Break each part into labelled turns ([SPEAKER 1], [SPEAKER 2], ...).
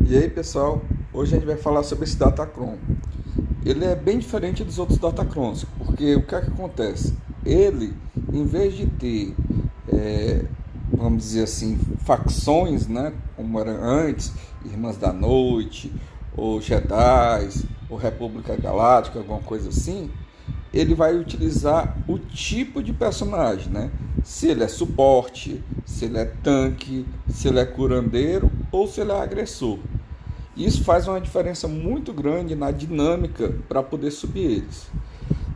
[SPEAKER 1] E aí pessoal, hoje a gente vai falar sobre esse Datacron. Ele é bem diferente dos outros Datacrons, porque o que é que acontece? Ele, em vez de ter, vamos dizer assim, facções, né, como era antes, Irmãs da Noite, ou Jedi, ou República Galáctica, alguma coisa assim, ele vai utilizar o tipo de personagem, né? Se ele é suporte, se ele é tanque, se ele é curandeiro ou se ele é agressor. Isso faz uma diferença muito grande na dinâmica para poder subir eles.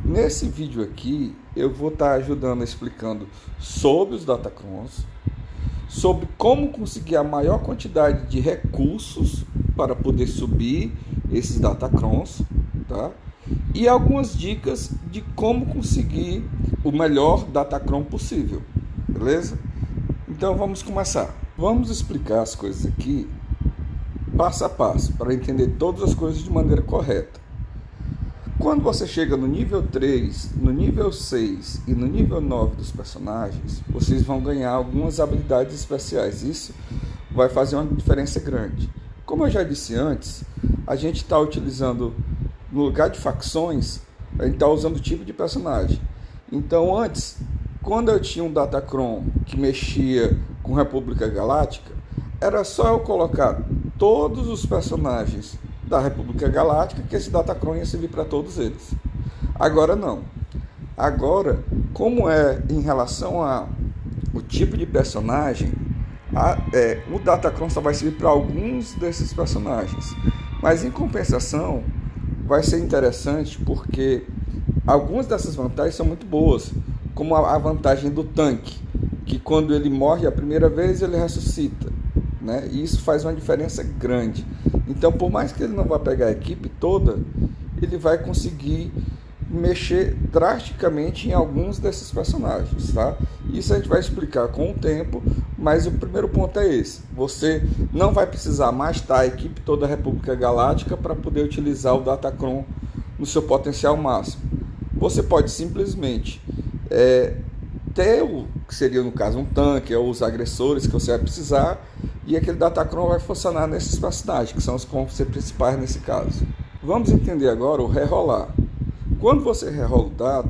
[SPEAKER 1] Nesse vídeo aqui, eu vou estar ajudando, explicando sobre os Datacrons, sobre como conseguir a maior quantidade de recursos para poder subir esses Datacrons, tá? E algumas dicas de como conseguir o melhor Datacron possível, beleza? Então vamos começar. Vamos explicar as coisas aqui passo a passo, para entender todas as coisas de maneira correta. Quando você chega no nível 3, no nível 6 e no nível 9 dos personagens, vocês vão ganhar algumas habilidades especiais. Isso vai fazer uma diferença grande. Como eu já disse antes, a gente está utilizando, no lugar de facções, a gente está usando o tipo de personagem. Então antes, quando eu tinha um Datacron que mexia com República Galáctica, era só eu colocar todos os personagens da República Galáctica que esse Datacron ia servir para todos eles. Agora não. Agora, como é em relação ao tipo de personagem, o Datacron só vai servir para alguns desses personagens. Mas em compensação, vai ser interessante porque algumas dessas vantagens são muito boas, como a vantagem do tanque, que quando ele morre a primeira vez ele ressuscita, né? E isso faz uma diferença grande. Então, por mais que ele não vá pegar a equipe toda, ele vai conseguir mexer drasticamente em alguns desses personagens, tá? Isso a gente vai explicar com o tempo, mas o primeiro ponto é esse: você não vai precisar mais estar a equipe toda da República Galáctica para poder utilizar o Datacron no seu potencial máximo. Você pode simplesmente ter o que seria, no caso, um tanque ou os agressores que você vai precisar, e aquele Datacron vai funcionar nesses personagens, que são os principais nesse caso. Vamos entender agora o rerolar. Quando você rerola o dado,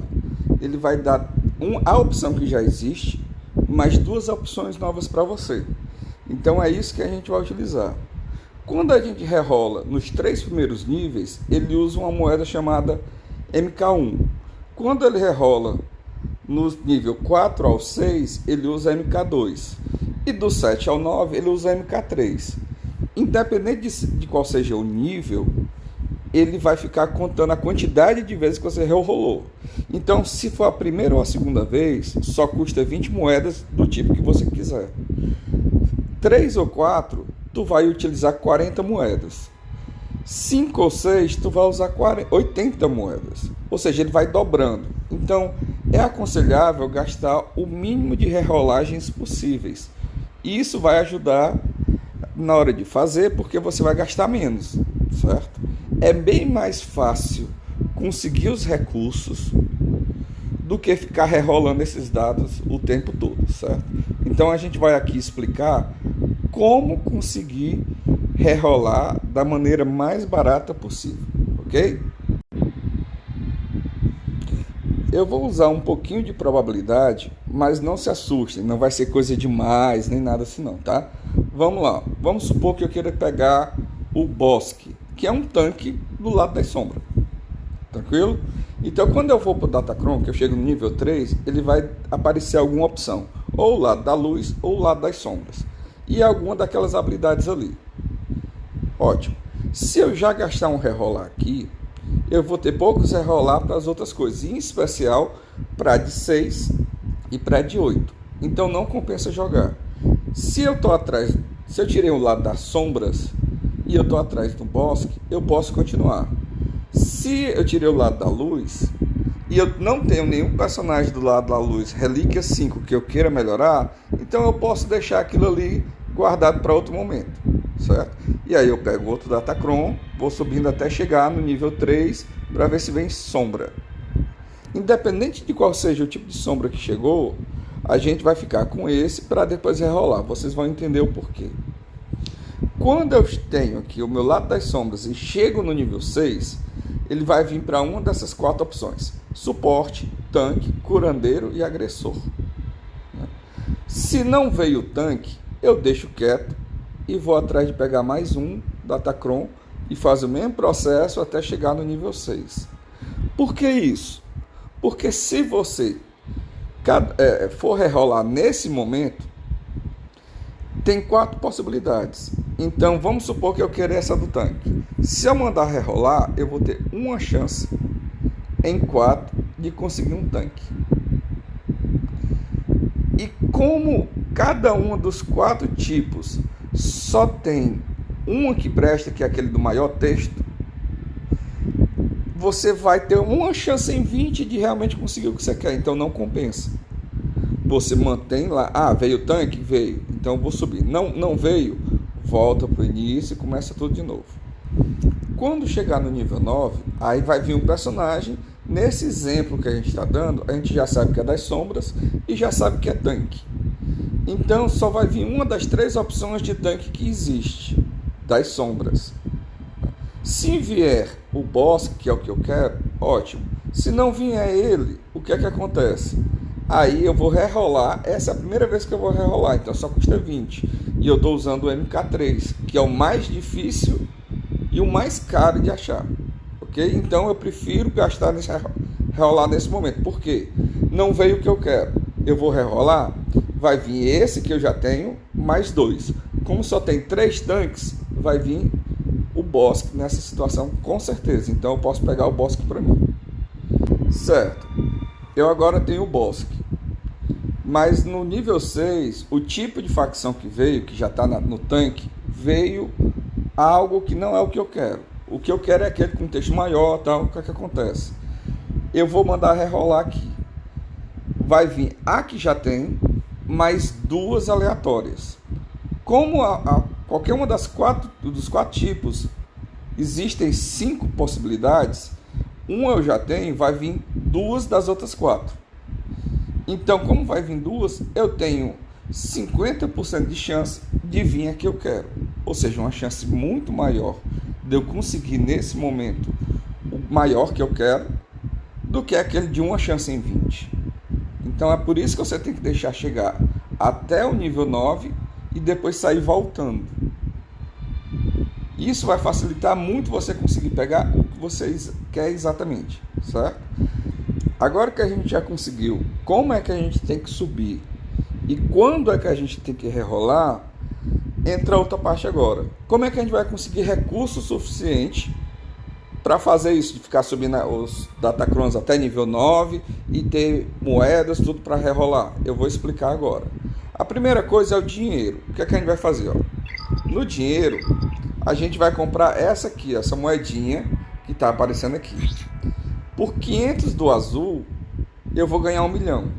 [SPEAKER 1] ele vai dar a opção que já existe, mais duas opções novas para você. Então é isso que a gente vai utilizar. Quando a gente rerola nos 3 primeiros níveis, ele usa uma moeda chamada MK1. Quando ele rerola no nível 4 ao 6, ele usa MK2. E do 7 ao 9, ele usa MK3. Independente de qual seja o nível, ele vai ficar contando a quantidade de vezes que você rerolou. Então, se for a primeira ou a segunda vez, só custa 20 moedas do tipo que você quiser. 3 ou 4, tu vai utilizar 40 moedas. 5 ou 6, tu vai usar 80 moedas. Ou seja, ele vai dobrando. Então, é aconselhável gastar o mínimo de rerolagens possíveis. Isso vai ajudar na hora de fazer, porque você vai gastar menos, certo? É bem mais fácil conseguir os recursos do que ficar rerolando esses dados o tempo todo, certo? Então a gente vai aqui explicar como conseguir rerolar da maneira mais barata possível, ok? Eu vou usar um pouquinho de probabilidade, mas não se assustem, não vai ser coisa demais, nem nada assim não, tá? Vamos lá, vamos supor que eu queira pegar o Bosque, que é um tanque do lado das sombras, tranquilo? Então quando eu vou para o Datacron, que eu chego no nível 3, ele vai aparecer alguma opção, ou o lado da luz, ou o lado das sombras, e alguma daquelas habilidades ali. Ótimo. Se eu já gastar um rerolar aqui, eu vou ter poucos rerolar para as outras coisas, em especial para de 6 e para de 8. Então não compensa jogar. Se eu tirei o lado das sombras e eu estou atrás do Bosque, eu posso continuar. Se eu tirei o lado da luz e eu não tenho nenhum personagem do lado da luz, Relíquia 5, que eu queira melhorar, então eu posso deixar aquilo ali guardado para outro momento, certo? E aí eu pego outro Datacron, vou subindo até chegar no nível 3 para ver se vem sombra. Independente de qual seja o tipo de sombra que chegou, a gente vai ficar com esse para depois rerolar. Vocês vão entender o porquê. Quando eu tenho aqui o meu lado das sombras e chego no nível 6, ele vai vir para uma dessas 4 opções: suporte, tanque, curandeiro e agressor. Se não veio o tanque, eu deixo quieto e vou atrás de pegar mais um Datacron e fazer o mesmo processo até chegar no nível 6. Por que isso? Porque se você for rerolar nesse momento, tem 4 possibilidades. Então vamos supor que eu queira essa do tanque. Se eu mandar rerolar, eu vou ter uma chance em 4 de conseguir um tanque. E como cada um dos 4 tipos só tem um que presta, que é aquele do maior texto, você vai ter uma chance em 20 de realmente conseguir o que você quer. Então não compensa. Você mantém lá, veio o tanque? Veio, então eu vou subir. Não veio? Volta para o início e começa tudo de novo. Quando chegar no nível 9, aí vai vir um personagem. Nesse exemplo que a gente está dando, a gente já sabe que é das sombras e já sabe que é tanque. Então só vai vir uma das 3 opções de tanque que existe, das sombras. Se vier o boss, que é o que eu quero, ótimo. Se não vier ele, o que é que acontece? Aí eu vou rerolar. Essa é a primeira vez que eu vou rerolar, então só custa 20. E eu estou usando o MK3, que é o mais difícil e o mais caro de achar. Ok? Então eu prefiro gastar rerolar nesse momento. Por quê? Não veio o que eu quero. Eu vou rerolar, vai vir esse que eu já tenho, mais 2. Como só tem 3 tanques, vai vir o Bosque nessa situação, com certeza. Então eu posso pegar o Bosque para mim. Certo. Eu agora tenho o Bosque. Mas no nível 6, o tipo de facção que veio, que já está no tanque, veio algo que não é o que eu quero. O que eu quero é aquele com texto maior, tal. O que é que acontece? Eu vou mandar rerolar aqui. Vai vir a que já tem, mais 2 aleatórias. Como qualquer uma dos 4 tipos existem 5 possibilidades, uma eu já tenho, vai vir 2 das outras 4. Então, como vai vir 2, eu tenho 50% de chance de vir a que eu quero. Ou seja, uma chance muito maior de eu conseguir nesse momento o maior que eu quero do que aquele de uma chance em 20. Então é por isso que você tem que deixar chegar até o nível 9 e depois sair voltando. Isso vai facilitar muito você conseguir pegar o que você quer exatamente, certo? Agora que a gente já conseguiu como é que a gente tem que subir e quando é que a gente tem que rerolar, entra outra parte agora. Como é que a gente vai conseguir recurso suficiente para fazer isso, de ficar subindo os Datacrons até nível 9 e ter moedas, tudo para rerolar? Eu vou explicar agora. A primeira coisa é o dinheiro. O que é que a gente vai fazer? No dinheiro, a gente vai comprar essa aqui, essa moedinha que está aparecendo aqui. Por 500 do azul, eu vou ganhar 1 milhão.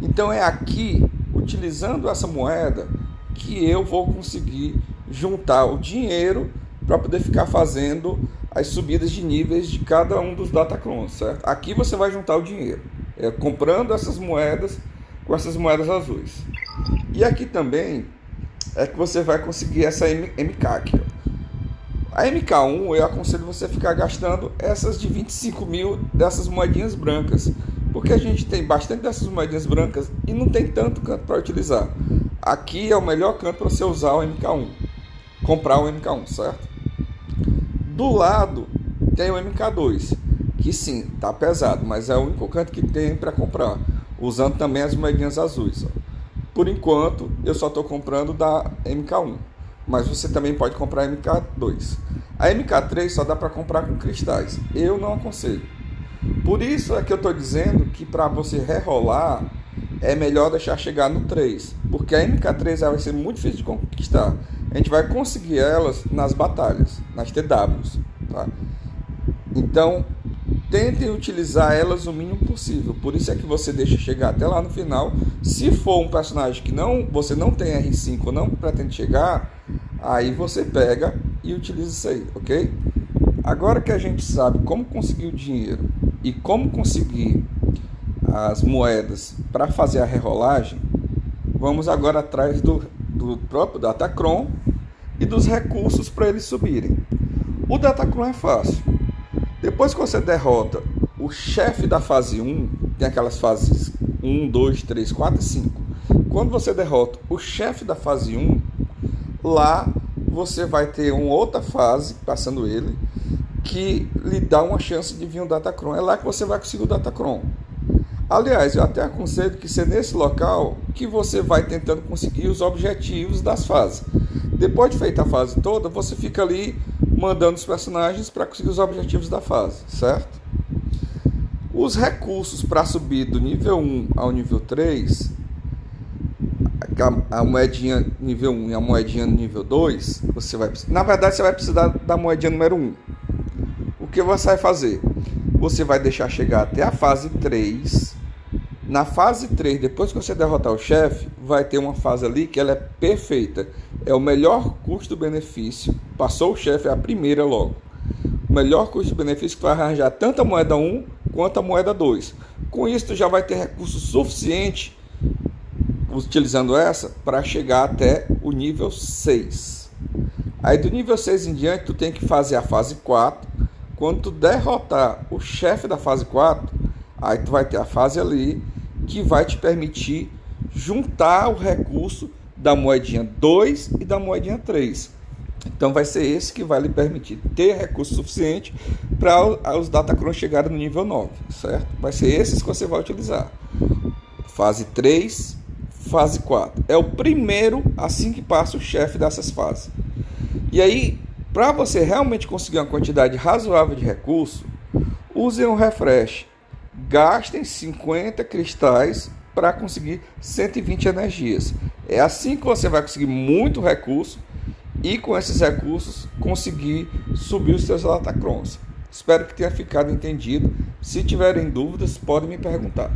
[SPEAKER 1] Então é aqui, utilizando essa moeda, que eu vou conseguir juntar o dinheiro para poder ficar fazendo as subidas de níveis de cada um dos Datacrons, certo? Aqui você vai juntar o dinheiro, comprando essas moedas com essas moedas azuis. E aqui também é que você vai conseguir essa MK aqui, ó. A MK1 eu aconselho você ficar gastando essas de 25 mil dessas moedinhas brancas, porque a gente tem bastante dessas moedinhas brancas e não tem tanto canto para utilizar. Aqui é o melhor canto para você usar o MK1, comprar o MK1, certo? Do lado tem o MK2, que sim, tá pesado, mas é o único canto que tem para comprar, usando também as moedinhas azuis, ó. Por enquanto eu só estou comprando da MK1, mas você também pode comprar a MK2. A MK3 só dá para comprar com cristais, eu não aconselho. Por isso é que eu estou dizendo que para você rerolar é melhor deixar chegar no 3, porque a MK3 vai ser muito difícil de conquistar. A gente vai conseguir elas nas batalhas, nas TWs, tá? Então, tentem utilizar elas o mínimo possível. Por isso é que você deixa chegar até lá no final. Se for um personagem que você não tem R5 ou não pretende chegar, aí você pega e utiliza isso aí, ok? Agora que a gente sabe como conseguir o dinheiro e como conseguir as moedas para fazer a rerolagem, vamos agora atrás do próprio Datacron e dos recursos para eles subirem. O Datacron é fácil. Depois que você derrota o chefe da fase 1, tem aquelas fases 1, 2, 3, 4 e 5. Quando você derrota o chefe da fase 1, lá você vai ter uma outra fase, passando ele, que lhe dá uma chance de vir um Datacron. É lá que você vai conseguir o Datacron. Aliás, eu até aconselho que seja nesse local que você vai tentando conseguir os objetivos das fases. Depois de feita a fase toda, você fica ali mandando os personagens para conseguir os objetivos da fase, certo? Os recursos para subir do nível 1 ao nível 3, a moedinha nível 1 e a moedinha nível 2, você vai precisar da moedinha número 1. O que você vai fazer? Você vai deixar chegar até a fase 3. Na fase 3, depois que você derrotar o chefe, vai ter uma fase ali que ela é perfeita. É o melhor custo-benefício. Passou o chefe, é a primeira logo. O melhor custo-benefício que vai arranjar tanto a moeda 1 quanto a moeda 2. Com isso, tu já vai ter recurso suficiente, utilizando essa, para chegar até o nível 6. Aí do nível 6 em diante, tu tem que fazer a fase 4. Quando tu derrotar o chefe da fase 4, aí tu vai ter a fase ali que vai te permitir juntar o recurso da moedinha 2 e da moedinha 3. Então vai ser esse que vai lhe permitir ter recurso suficiente para os Datacrons chegarem no nível 9, certo? Vai ser esses que você vai utilizar. Fase 3, fase 4. É o primeiro assim que passa o chefe dessas fases. E aí, para você realmente conseguir uma quantidade razoável de recurso, usem um refresh. Gastem 50 cristais para conseguir 120 energias. É assim que você vai conseguir muito recurso e com esses recursos conseguir subir os seus Datacrons. Espero que tenha ficado entendido. Se tiverem dúvidas, podem me perguntar.